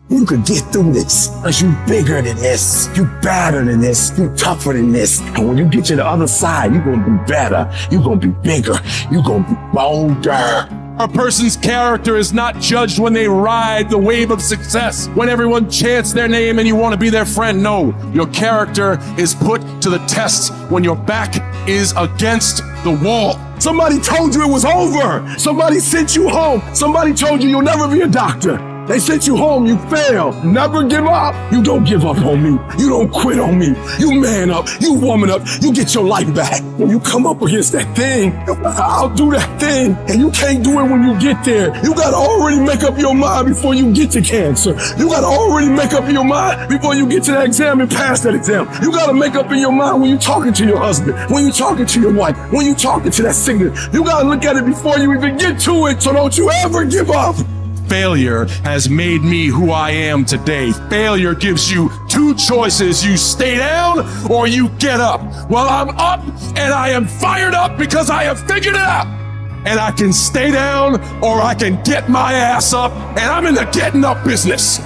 You could get through this, because you bigger than this, you better than this, you tougher than this. And when you get to the other side, you're gonna be better, you're gonna be bigger, you're gonna be bolder. A person's character is not judged when they ride the wave of success, when everyone chants their name and you want to be their friend. No, your character is put to the test when your back is against the wall. Somebody told you it was over. Somebody sent you home. Somebody told you you'll never be a doctor. They sent you home, you failed. Never give up. You don't give up on me. You don't quit on me. You man up, you woman up, you get your life back. When you come up against that thing, I'll do that thing. And you can't do it when you get there. You gotta already make up your mind before you get to cancer. You gotta already make up your mind before you get to that exam and pass that exam. You gotta make up in your mind when you're talking to your husband, when you're talking to your wife, when you're talking to that sickness. You gotta look at it before you even get to it, so don't you ever give up. Failure has made me who I am today. Failure gives you two choices. You stay down or you get up. Well, I'm up and I am fired up because I have figured it out. And I can stay down or I can get my ass up, and I'm in the getting up business.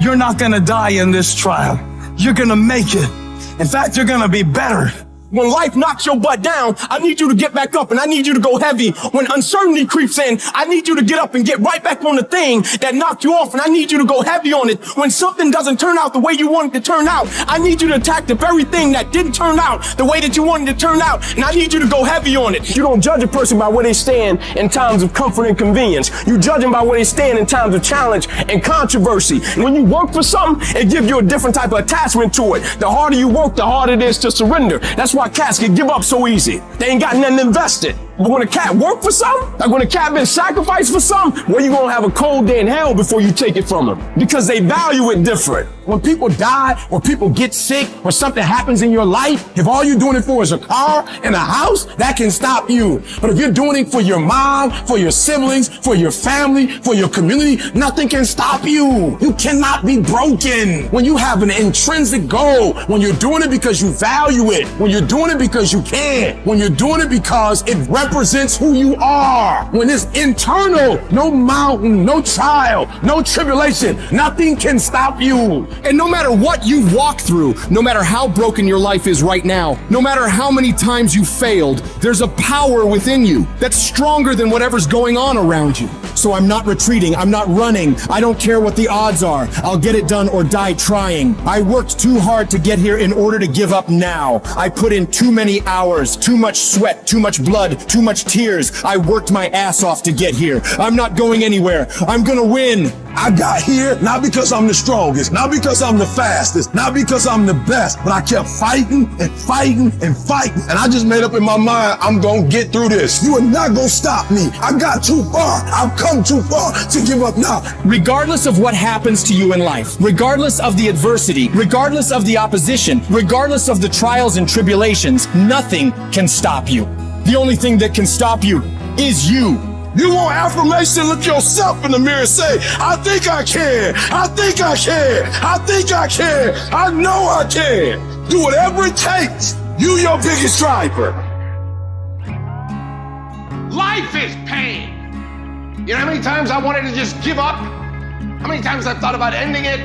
You're not gonna die in this trial. You're gonna make it. In fact, you're gonna be better. When life knocks your butt down, I need you to get back up and I need you to go heavy. When uncertainty creeps in, I need you to get up and get right back on the thing that knocked you off, and I need you to go heavy on it. When something doesn't turn out the way you want it to turn out, I need you to attack the very thing that didn't turn out the way that you wanted it to turn out, and I need you to go heavy on it. You don't judge a person by where they stand in times of comfort and convenience. You judge them by where they stand in times of challenge and controversy. And when you work for something, it gives you a different type of attachment to it. The harder you work, the harder it is to surrender. That's why cats can give up so easy. They ain't got nothing invested. But when a cat work for something, like when a cat been sacrificed for something, well, you gonna have a cold day in hell before you take it from them, because they value it different. When people die or people get sick or something happens in your life, if all you're doing it for is a car and a house, that can stop you. But if you're doing it for your mom, for your siblings, for your family, for your community, nothing can stop you. You cannot be broken. When you have an intrinsic goal, when you're doing it because you value it, when you're doing it because you can, when you're doing it because it represents who you are, when it's internal, no mountain, no trial, no tribulation, nothing can stop you. And no matter what you've walked through, no matter how broken your life is right now, no matter how many times you failed, there's a power within you that's stronger than whatever's going on around you. So I'm not retreating, I'm not running, I don't care what the odds are, I'll get it done or die trying. I worked too hard to get here in order to give up now. I put in too many hours, too much sweat, too much blood, too much tears. I worked my ass off to get here. I'm not going anywhere. I'm gonna win. I got here not because I'm the strongest, not because I'm the fastest, not because I'm the best, but I kept fighting and fighting and fighting. And I just made up in my mind, I'm gonna get through this. You are not gonna stop me. I got too far. I've come too far to give up now. Regardless of what happens to you in life, regardless of the adversity, regardless of the opposition, regardless of the trials and tribulations, nothing can stop you. The only thing that can stop you is you. You want affirmation? Look yourself in the mirror and say, I think I can. I think I can. I think I can. I know I can. Do whatever it takes. You your biggest driver. Life is pain. You know how many times I wanted to just give up? How many times I've thought about ending it?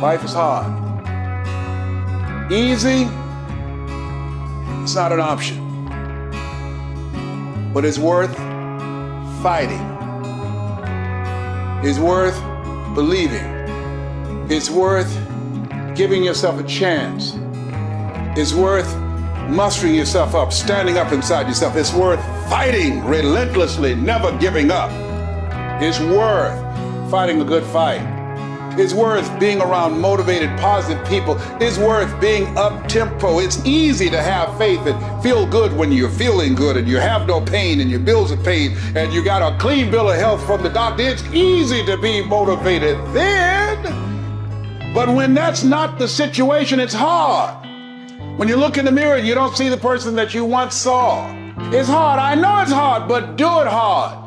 Life is hard. Easy, it's not an option. But it's worth fighting. It's worth believing. It's worth giving yourself a chance. It's worth mustering yourself up, standing up inside yourself. It's worth fighting relentlessly, never giving up. It's worth fighting a good fight. It's worth being around motivated, positive people. It's worth being up-tempo. It's easy to have faith and feel good when you're feeling good and you have no pain and your bills are paid and you got a clean bill of health from the doctor. It's easy to be motivated then. But when that's not the situation, it's hard. When you look in the mirror, you don't see the person that you once saw. It's hard. I know it's hard, but do it hard.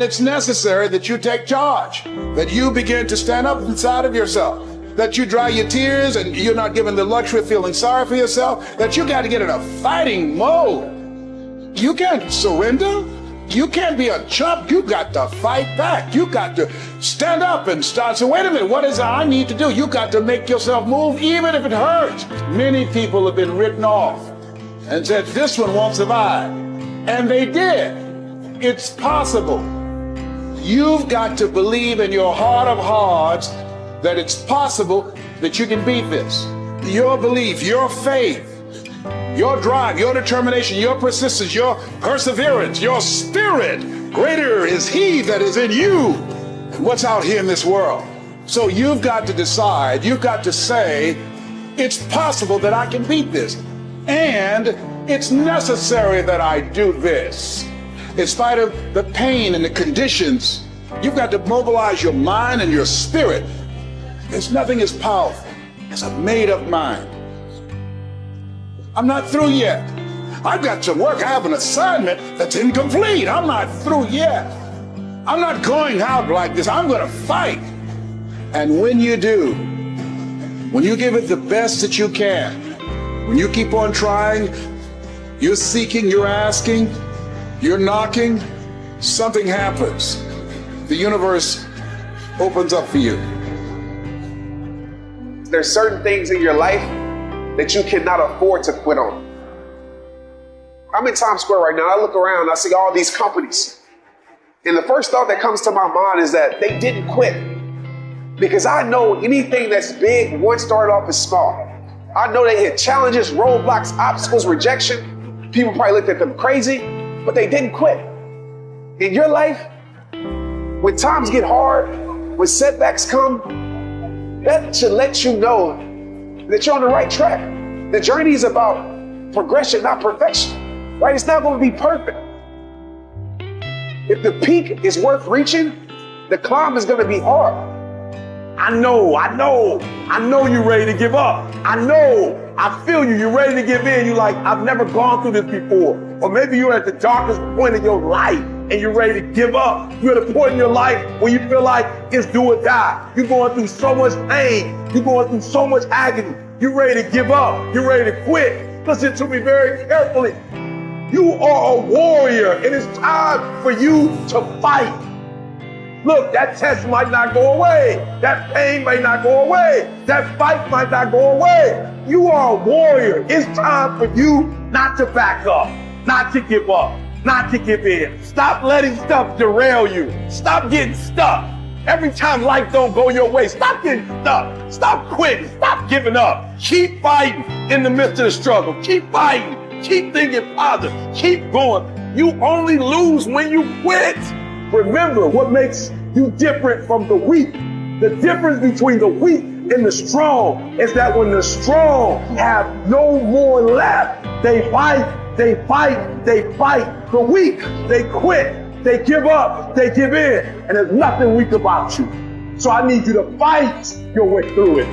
It's necessary that you take charge, that you begin to stand up inside of yourself, that you dry your tears and you're not given the luxury of feeling sorry for yourself, that you got to get in a fighting mode. You can't surrender. You can't be a chump. You got to fight back. You got to stand up and start. So wait a minute, what is it I need to do? You got to make yourself move even if it hurts. Many people have been written off and said, this one won't survive. And they did. It's possible. You've got to believe in your heart of hearts that it's possible that you can beat this. Your belief, your faith, your drive, your determination, your persistence, your perseverance, your spirit, greater is He that is in you than what's out here in this world. So you've got to decide, you've got to say, it's possible that I can beat this. And it's necessary that I do this. In spite of the pain and the conditions, you've got to mobilize your mind and your spirit. There's nothing as powerful as a made-up mind. I'm not through yet. I've got to work. I have an assignment that's incomplete. I'm not through yet. I'm not going out like this. I'm going to fight. And when you do, when you give it the best that you can, when you keep on trying, you're seeking, you're asking, you're knocking, something happens. The universe opens up for you. There's certain things in your life that you cannot afford to quit on. I'm in Times Square right now. I look around, I see all these companies. And the first thought that comes to my mind is that they didn't quit. Because I know anything that's big once started off as small. I know they hit challenges, roadblocks, obstacles, rejection. People probably looked at them crazy, but they didn't quit. In your life, when times get hard, when setbacks come, that should let you know that you're on the right track. The journey is about progression, not perfection, right? It's not going to be perfect. If the peak is worth reaching, the climb is going to be hard. I know you're ready to give up. I feel you. You're ready to give in. You're like, I've never gone through this before. Or maybe you're at the darkest point in your life and you're ready to give up. You're at a point in your life where you feel like it's do or die. You're going through so much pain. You're going through so much agony. You're ready to give up. You're ready to quit. Listen to me very carefully. You are a warrior, and it's time for you to fight. Look, that test might not go away. That pain may not go away. That fight might not go away. You are a warrior. It's time for you not to back up, not to give up, not to give in. Stop letting stuff derail you. Stop getting stuck. Every time life don't go your way, stop getting stuck. Stop quitting. Stop giving up. Keep fighting in the midst of the struggle. Keep fighting. Keep thinking positive. Keep going. You only lose when you quit. Remember what makes you different from the weak. The difference between the weak and the strong is that when the strong have no more left, they fight, they fight, they fight. The weak, they quit, they give up, they give in, and there's nothing weak about you. So I need you to fight your way through it.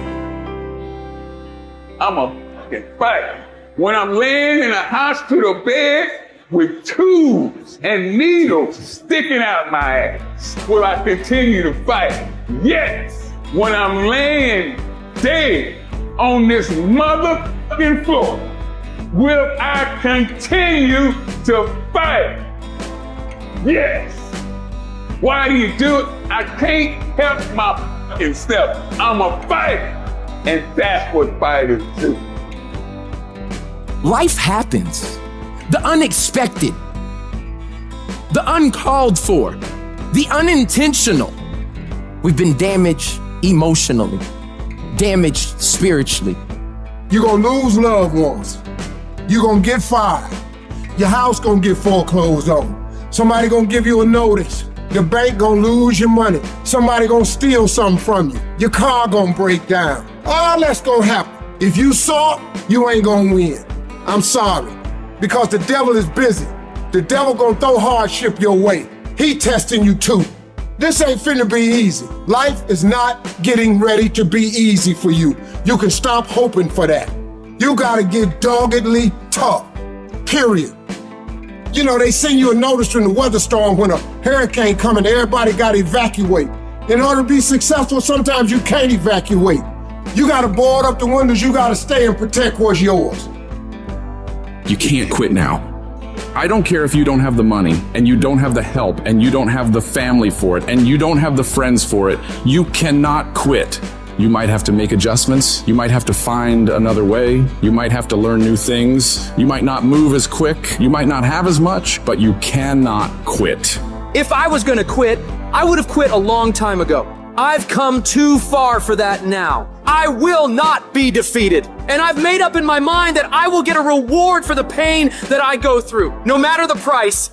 I'm a fucking fight. When I'm laying in a hospital bed with tubes and needles sticking out my ass, will I continue to fight? Yes. When I'm laying dead on this motherfucking floor, will I continue to fight? Yes. Why do you do it? I can't help my fucking self. I'm a fighter. And that's what fighters do. Life happens. The unexpected, the uncalled for, the unintentional. We've been damaged emotionally, damaged spiritually. You're gonna lose loved ones. You're gonna get fired. Your house gonna get foreclosed on. Somebody gonna give you a notice. Your bank gonna lose your money. Somebody gonna steal something from you. Your car gonna break down. All that's gonna happen. If you saw it, you ain't gonna win. I'm sorry. Because the devil is busy. The devil gonna throw hardship your way. He testing you too. This ain't finna be easy. Life is not getting ready to be easy for you. You can stop hoping for that. You gotta get doggedly tough, period. You know, they send you a notice from the weather storm when a hurricane coming, everybody gotta evacuate. In order to be successful, sometimes you can't evacuate. You gotta board up the windows, you gotta stay and protect what's yours. You can't quit now. I don't care if you don't have the money, and you don't have the help, and you don't have the family for it, and you don't have the friends for it. You cannot quit. You might have to make adjustments. You might have to find another way. You might have to learn new things. You might not move as quick. You might not have as much, but you cannot quit. If I was gonna quit, I would have quit a long time ago. I've come too far for that now. I will not be defeated. And I've made up in my mind that I will get a reward for the pain that I go through. No matter the price,